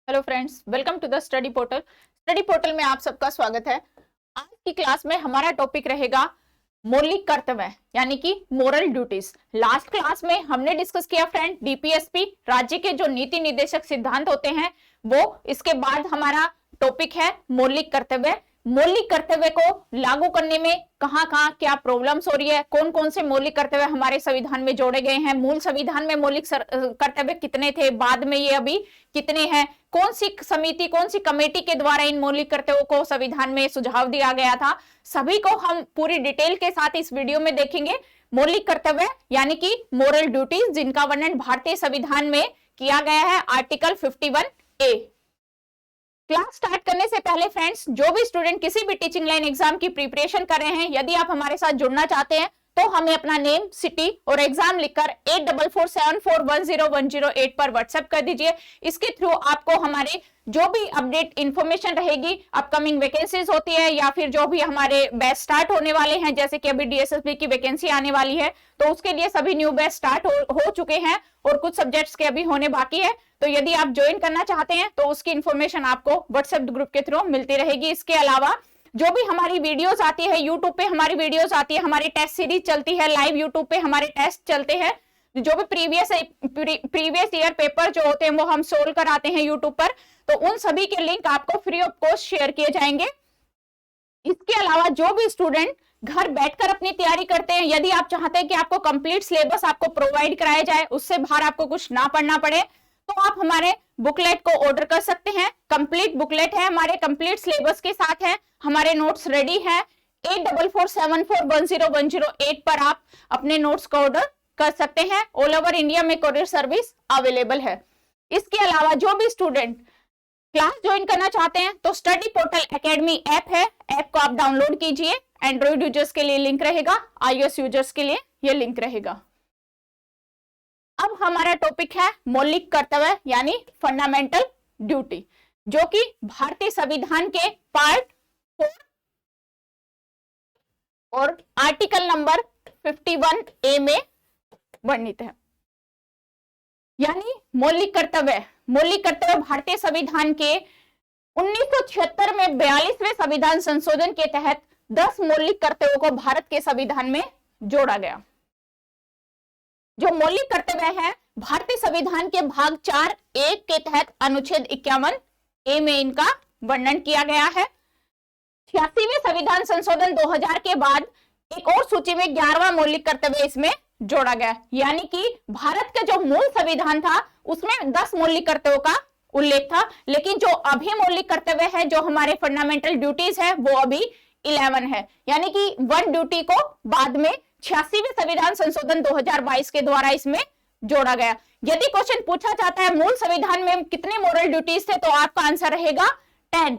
Hello friends, welcome to the study portal. Study portal में आप सबका स्वागत है। आज की क्लास में हमारा टॉपिक रहेगा मौलिक कर्तव्य यानी कि मोरल ड्यूटीज। लास्ट क्लास में हमने डिस्कस किया फ्रेंड डीपीएसपी, राज्य के जो नीति निर्देशक सिद्धांत होते हैं वो। इसके बाद हमारा टॉपिक है मौलिक कर्तव्य। मौलिक कर्तव्य को लागू करने में कहाँ क्या प्रॉब्लम्स हो रही है, कौन कौन से मौलिक कर्तव्य हमारे संविधान में जोड़े गए हैं, मूल संविधान में मौलिक कर्तव्य कितने थे, बाद में ये अभी कितने हैं, कौन सी समिति कौन सी कमेटी के द्वारा इन मौलिक कर्तव्यों को संविधान में सुझाव दिया गया था, सभी को हम पूरी डिटेल के साथ इस वीडियो में देखेंगे। मौलिक कर्तव्य यानी कि मोरल ड्यूटीज, जिनका वर्णन भारतीय संविधान में किया गया है आर्टिकल 51A। क्लास स्टार्ट करने से पहले फ्रेंड्स, जो भी स्टूडेंट किसी भी टीचिंग लाइन एग्जाम की प्रिपरेशन कर रहे हैं, यदि आप हमारे साथ जुड़ना चाहते हैं तो हमें अपना नेम, सिटी और एग्जाम लिखकर 8447410108 पर व्हाट्सएप कर दीजिए। इसके थ्रू आपको हमारे जो भी अपडेट इंफॉर्मेशन रहेगी, अपकमिंग वैकेंसीज होती है या फिर जो भी हमारे बैच स्टार्ट होने वाले हैं, जैसे कि अभी डीएसएसबी की वैकेंसी आने वाली है तो उसके लिए सभी न्यू बैच स्टार्ट हो चुके हैं और कुछ सब्जेक्ट्स के अभी होने बाकी है। तो यदि आप ज्वाइन करना चाहते हैं तो उसकी इंफॉर्मेशन आपको व्हाट्सएप ग्रुप के थ्रू मिलती रहेगी। इसके अलावा जो भी हमारी वीडियोस आती है, यूट्यूब पे हमारी वीडियोस आती है, हमारी टेस्ट सीरीज चलती है, लाइव यूट्यूब पे हमारे टेस्ट चलते हैं, जो भी प्रीवियस ईयर पेपर जो होते हैं वो हम सोल्व कराते हैं यूट्यूब पर, तो उन सभी के लिंक आपको फ्री ऑफ कॉस्ट शेयर किए जाएंगे। इसके अलावा जो भी स्टूडेंट घर बैठकर अपनी तैयारी करते हैं, यदि आप चाहते हैं कि आपको कंप्लीट सिलेबस आपको प्रोवाइड कराया जाए, उससे बाहर आपको कुछ ना पढ़ना पड़े, तो आप हमारे बुकलेट को ऑर्डर कर सकते हैं। कंप्लीट बुकलेट है, हमारे कंप्लीट सिलेबस के साथ है, हमारे नोट्स रेडी है। 8447410108 पर आप अपने नोट्स को ऑर्डर कर सकते हैं। ऑल ओवर इंडिया में कोरियर सर्विस अवेलेबल है। इसके अलावा जो भी स्टूडेंट क्लास ज्वाइन करना चाहते हैं तो स्टडी पोर्टल एकेडमी ऐप है, ऐप को आप डाउनलोड कीजिए। एंड्रॉइड यूजर्स के लिए लिंक रहेगा, iOS यूजर्स के लिए यह लिंक रहेगा। अब हमारा टॉपिक है मौलिक कर्तव्य यानी फंडामेंटल ड्यूटी, जो कि भारतीय संविधान के पार्ट 4 और आर्टिकल नंबर 51A में वर्णित है। यानी मौलिक कर्तव्य भारतीय संविधान के 1976 में 42वें संविधान संशोधन के तहत 10 मौलिक कर्तव्यों को भारत के संविधान में जोड़ा गया। जो मौलिक कर्तव्य है भारतीय संविधान के भाग 4(1) के तहत अनुच्छेद 51A में इनका वर्णन किया गया है। 86वें संविधान संशोधन 2000 के बाद एक और सूची में 11वां मौलिक कर्तव्य इसमें जोड़ा गया। यानी कि भारत का जो मूल संविधान था उसमें 10 मौलिक कर्तव्यों का उल्लेख था, लेकिन जो अभी मौलिक कर्तव्य है, जो हमारे फंडामेंटल ड्यूटीज है, वो अभी 11 है। यानी कि 1 ड्यूटी को बाद में 86वें संविधान संशोधन 2022 के द्वारा इसमें जोड़ा गया। यदि क्वेश्चन पूछा जाता है मूल संविधान में कितने मोरल ड्यूटीज थे, तो आपका आंसर रहेगा 10।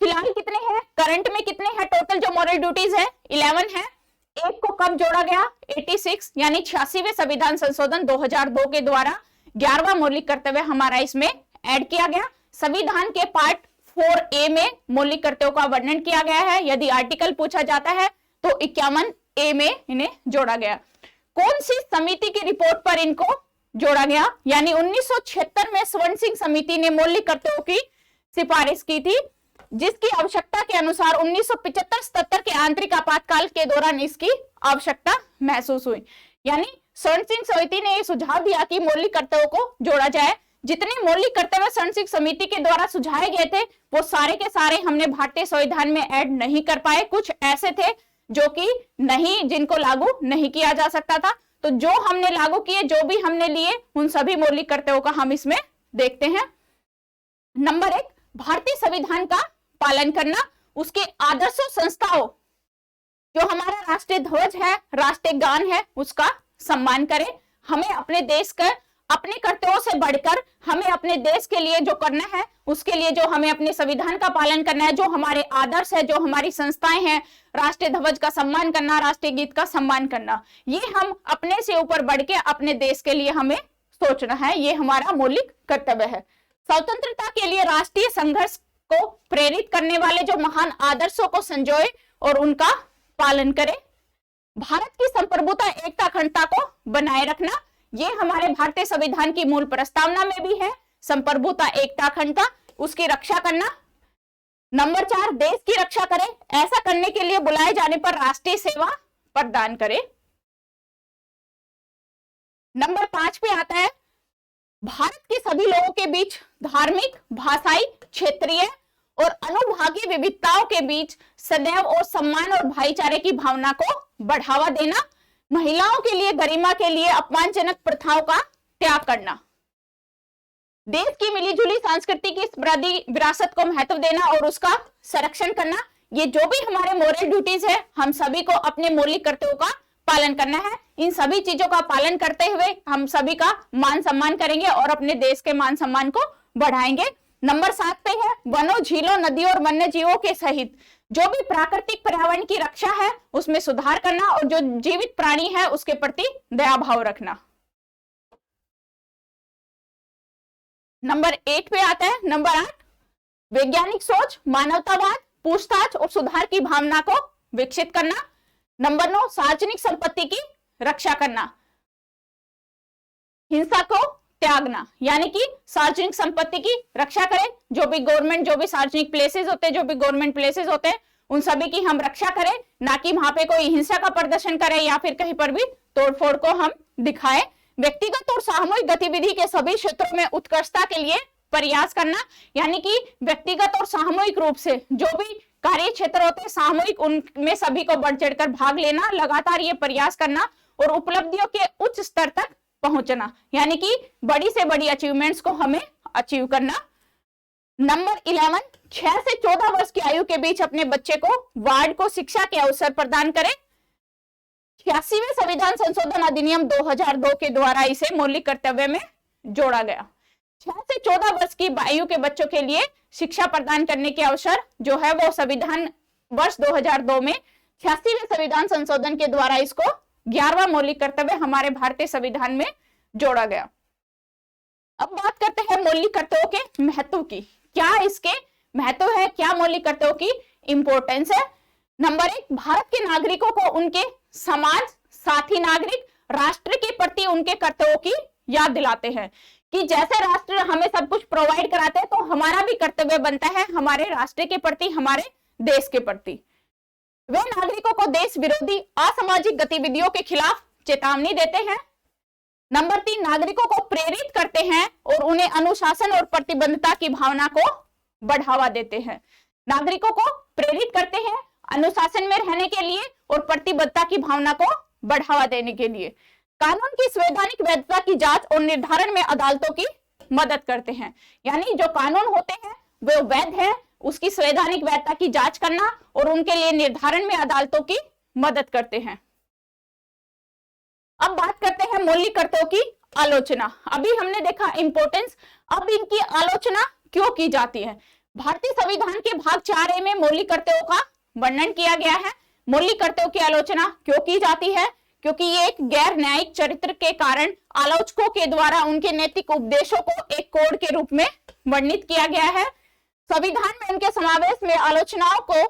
फिलहाल कितने हैं, करंट में कितने हैं टोटल जो मॉरल ड्यूटीज है? 11 है। एक को कब जोड़ा गया? 86 यानी 86वें संविधान संशोधन 2002 के द्वारा 11वां मौलिक कर्तव्य हमारा इसमें ऐड किया गया। संविधान के पार्ट 4A में मौलिक कर्तव्यों का वर्णन किया गया है। यदि आर्टिकल पूछा जाता है तो 51A में इन्हें जोड़ा गया। कौन सी समिति की रिपोर्ट पर इनको जोड़ा गया? यानी 1976 में स्वर्ण सिंह समिति ने मौलिक कर्तव्यों की सिफारिश की थी, जिसकी आवश्यकता के अनुसार 1975-77 के आंतरिक आपातकाल के दौरान इसकी आवश्यकता महसूस हुई। यानी स्वर्ण सिंह समिति ने यह सुझाव दिया कि मौलिक कर्तव्यों को जोड़ा जाए। जितने मौलिक कर्तव्य स्वर्ण सिंह समिति के द्वारा सुझाए गए थे वो सारे के सारे हमने भारतीय संविधान में ऐड नहीं कर पाए। कुछ ऐसे थे जो कि जिनको लागू नहीं किया जा सकता था, तो जो हमने लागू किए, जो भी हमने लिए, उन सभी मौलिक कर्तव्यों का हम इसमें देखते हैं। नंबर 1, भारतीय संविधान का पालन करना, उसके आदर्शों, संस्थाओं, जो हमारा राष्ट्रीय ध्वज है, राष्ट्रीय गान है, उसका सम्मान करें। हमें अपने देश का, अपने कर्तव्यों से बढ़कर हमें अपने देश के लिए जो करना है, उसके लिए जो हमें अपने संविधान का पालन करना है, जो हमारे आदर्श है, जो हमारी संस्थाएं हैं, राष्ट्रीय ध्वज का सम्मान करना, राष्ट्रीय गीत का सम्मान करना, ये हम अपने से ऊपर बढ़ के अपने देश के लिए हमें सोचना है। ये हमारा मौलिक कर्तव्य है। स्वतंत्रता के लिए राष्ट्रीय संघर्ष को प्रेरित करने वाले जो महान आदर्शों को संजोए और उनका पालन करें। भारत की संप्रभुता, एकता, अखंडता को बनाए रखना, ये हमारे भारतीय संविधान की मूल प्रस्तावना में भी है। संप्रभुता, एकता, अखंडता, उसकी रक्षा करना। नंबर 4, देश की रक्षा करे, ऐसा करने के लिए बुलाए जाने पर राष्ट्रीय सेवा प्रदान करे। नंबर 5 पे आता है, भारत के सभी लोगों के बीच धार्मिक, भाषाई, क्षेत्रीय और अनुभागीय विविधताओं के बीच सदैव और सम्मान और भाईचारे की भावना को बढ़ावा देना। महिलाओं के लिए, गरिमा के लिए अपमानजनक प्रथाओं का त्याग करना। देश की मिलीजुली सांस्कृतिक विरासत को महत्व देना और उसका संरक्षण करना। ये जो भी हमारे मोरल ड्यूटीज है, हम सभी को अपने मौलिक कर्तव्यों का पालन करना है। इन सभी चीजों का पालन करते हुए हम सभी का मान सम्मान करेंगे और अपने देश के मान सम्मान को बढ़ाएंगे। नंबर 7 पे है, वनों, झीलों, नदियों और वन्य जीवों के सहित जो भी प्राकृतिक पर्यावरण की रक्षा है उसमें सुधार करना और जो जीवित प्राणी है उसके प्रति दया भाव रखना। नंबर 8 पे आता है, नंबर 8, वैज्ञानिक सोच, मानवतावाद, पूछताछ और सुधार की भावना को विकसित करना। नंबर 9, सार्वजनिक संपत्ति की रक्षा करना, हिंसा को त्यागना, यानी कि सार्वजनिक संपत्ति की रक्षा करें। जो भी गवर्नमेंट, जो भी सार्वजनिक प्लेसेस होते हैं, जो भी गवर्नमेंट प्लेसेस होते हैं, उन सभी की हम रक्षा करें, ना कि वहां पे कोई हिंसा का प्रदर्शन करें या फिर कहीं पर भी तोड़फोड़ को हम दिखाएं। व्यक्तिगत और सामूहिक गतिविधि के सभी क्षेत्रों में उत्कृष्टता के लिए प्रयास करना, यानी कि व्यक्तिगत और सामूहिक रूप से जो भी कार्य क्षेत्र होते हैं सामूहिक, उनमें सभी को बढ़ चढ़कर भाग लेना, लगातार ये प्रयास करना और उपलब्धियों के उच्च स्तर तक पहुंचना, यानी कि बड़ी से बड़ी अचीवमेंट्स को हमें अचीव करना। नंबर 11, 6 से 14 वर्ष की आयु के बीच अपने बच्चे को वार्ड को शिक्षा के अवसर प्रदान करें। 86वें संविधान संशोधन अधिनियम 2002 के द्वारा इसे मौलिक कर्तव्य में जोड़ा गया। 6 से 14 वर्ष की आयु के बच्चों के लिए शिक्षा प्रदान करने के अवसर जो है वो संविधान वर्ष 2002 में 86वें संविधान संशोधन के द्वारा इसको 11वां मौलिक कर्तव्य हमारे भारतीय संविधान में जोड़ा गया। अब बात करते हैं मौलिक कर्तव्यों के महत्व की। क्या इसके महत्व है, क्या मौलिक कर्तव्यों की इंपॉर्टेंस है? नंबर 1, भारत के नागरिकों को उनके समाज, साथी नागरिक, राष्ट्र के प्रति उनके कर्तव्यों की याद दिलाते हैं कि जैसे राष्ट्र हमें सब कुछ प्रोवाइड कराते हैं तो हमारा भी कर्तव्य बनता है हमारे राष्ट्र के प्रति, हमारे देश के प्रति। वे नागरिकों को देश विरोधी असामाजिक गतिविधियों के खिलाफ चेतावनी देते हैं। नंबर 3, नागरिकों को प्रेरित करते हैं और उन्हें अनुशासन और प्रतिबद्धता की भावना को बढ़ावा देते हैं। नागरिकों को प्रेरित करते हैं अनुशासन में रहने के लिए और प्रतिबद्धता की भावना को बढ़ावा देने के लिए। कानून की संवैधानिक वैधता की जांच और निर्धारण में अदालतों की मदद करते हैं, यानी जो कानून होते हैं वो वैध है, उसकी संवैधानिक वैधता की जांच करना और उनके लिए निर्धारण में अदालतों की मदद करते हैं। अब बात करते हैं मौलिक कर्तव्यों की आलोचना। अभी हमने देखा इंपॉर्टेंस, अब इनकी आलोचना क्यों की जाती है। भारतीय संविधान के भाग 4A में मौलिक कर्तव्यों का वर्णन किया गया है। मौलिक कर्तव्यों की आलोचना क्यों की जाती है? क्योंकि ये एक गैर न्यायिक चरित्र के कारण आलोचकों के द्वारा उनके नैतिक उपदेशों को एक कोड के रूप में वर्णित किया गया है। संविधान में उनके समावेश में आलोचनाओं को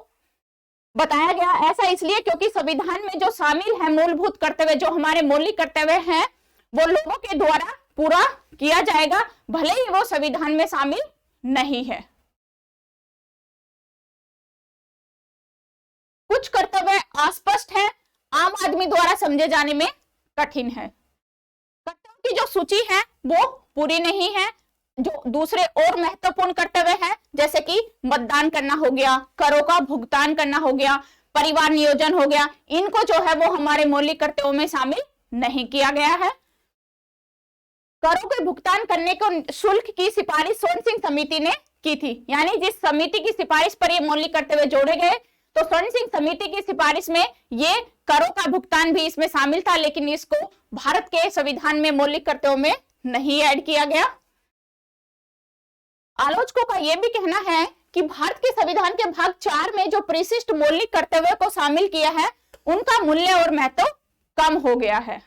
बताया गया, ऐसा इसलिए क्योंकि संविधान में जो शामिल है मूलभूत कर्तव्य, जो हमारे मौलिक कर्तव्य हैं, वो लोगों के द्वारा पूरा किया जाएगा, भले ही वो संविधान में शामिल नहीं है। कुछ कर्तव्य अस्पष्ट है, आम आदमी द्वारा समझे जाने में कठिन है। कर्तव्यों की जो सूची है वो पूरी नहीं है। जो दूसरे और महत्वपूर्ण कर्तव्य है जैसे कि मतदान करना हो गया, करों का भुगतान करना हो गया, परिवार नियोजन हो गया, इनको जो है वो हमारे मौलिक कर्तव्यों में शामिल नहीं किया गया है। करों के भुगतान करने को शुल्क की सिफारिश स्वर्ण सिंह समिति ने की थी, यानी जिस समिति की सिफारिश पर ये मौलिक कर्तव्य जोड़े गए तो स्वर्ण सिंह समिति की सिफारिश में ये करों का भुगतान भी इसमें शामिल था, लेकिन इसको भारत के संविधान में मौलिक कर्तव्यों में नहीं ऐड किया गया। आलोचकों का यह भी कहना है कि भारत के संविधान के भाग 4 में जो परिशिष्ट मौलिक कर्तव्य को शामिल किया है उनका मूल्य और महत्व कम हो गया है,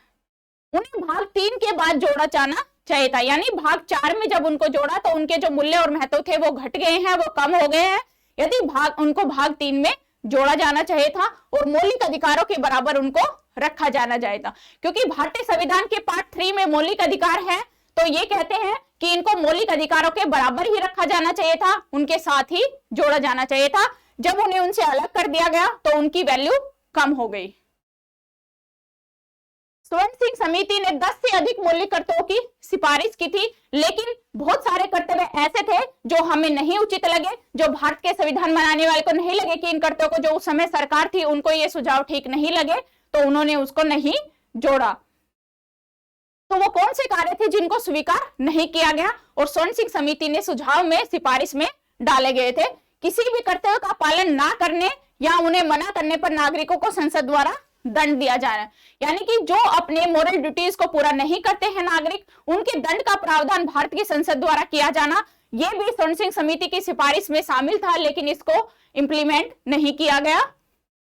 उन्हें भाग 3 के बाद जोड़ा जाना चाहिए था। यानी भाग 4 में जब उनको जोड़ा तो उनके जो मूल्य और महत्व थे वो घट गए हैं, वो कम हो गए हैं। यदि उनको भाग 3 में जोड़ा जाना चाहिए था और मौलिक अधिकारों के बराबर उनको रखा जाना चाहिए था, क्योंकि भारतीय संविधान के पार्ट 3 में मौलिक अधिकार है तो ये कहते हैं कि इनको मौलिक अधिकारों के बराबर ही रखा जाना चाहिए था, उनके साथ ही जोड़ा जाना चाहिए था। जब उन्हें उनसे अलग कर दिया गया तो उनकी वैल्यू कम हो गई। स्वर्ण सिंह समिति ने 10 से अधिक मौलिक कर्तव्यों की सिफारिश की थी, लेकिन बहुत सारे कर्तव्य ऐसे थे जो हमें नहीं उचित लगे, जो भारत के संविधान बनाने वाले को नहीं लगे कि इन कर्तव्यों को, जो उस समय सरकार थी उनको ये सुझाव ठीक नहीं लगे, तो उन्होंने उसको नहीं जोड़ा। तो वो कौन से कार्य थे जिनको स्वीकार नहीं किया गया और स्वर्ण सिंह समिति ने सुझाव में, सिफारिश में डाले गए थे? किसी भी कर्तव्य का पालन ना करने या उन्हें मना करने पर नागरिकों को संसद द्वारा दंड दिया जा रहा है, यानी कि जो अपने मोरल ड्यूटीज को पूरा नहीं करते हैं नागरिक, उनके दंड का प्रावधान भारत की संसद द्वारा किया जाना, यह भी स्वर्ण सिंह समिति की सिफारिश में शामिल था, लेकिन इसको इंप्लीमेंट नहीं किया गया।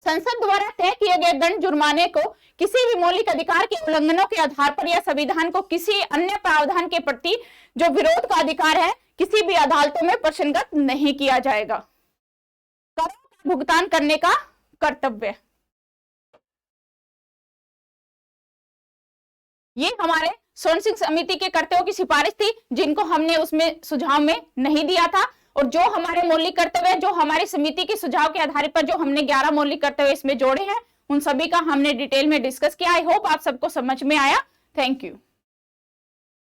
संसद द्वारा तय किए गए दंड जुर्माने को किसी भी मौलिक अधिकार के उल्लंघनों के आधार पर या संविधान को किसी अन्य प्रावधान के प्रति जो विरोध का अधिकार है, किसी भी अदालतों में प्रश्नगत नहीं किया जाएगा। करों का भुगतान करने का कर्तव्य, ये हमारे स्वर्ण सिंह समिति के कर्तव्यों की सिफारिश थी, जिनको हमने उसमें सुझाव में नहीं दिया था। और जो हमारे मौलिक कर्तव्य, जो हमारी समिति के सुझाव के आधार पर जो हमने 11 मौलिक कर्तव्य इसमें जोड़े हैं, उन सभी का हमने डिटेल में डिस्कस किया। आई होप आप सबको समझ में आया। Thank you.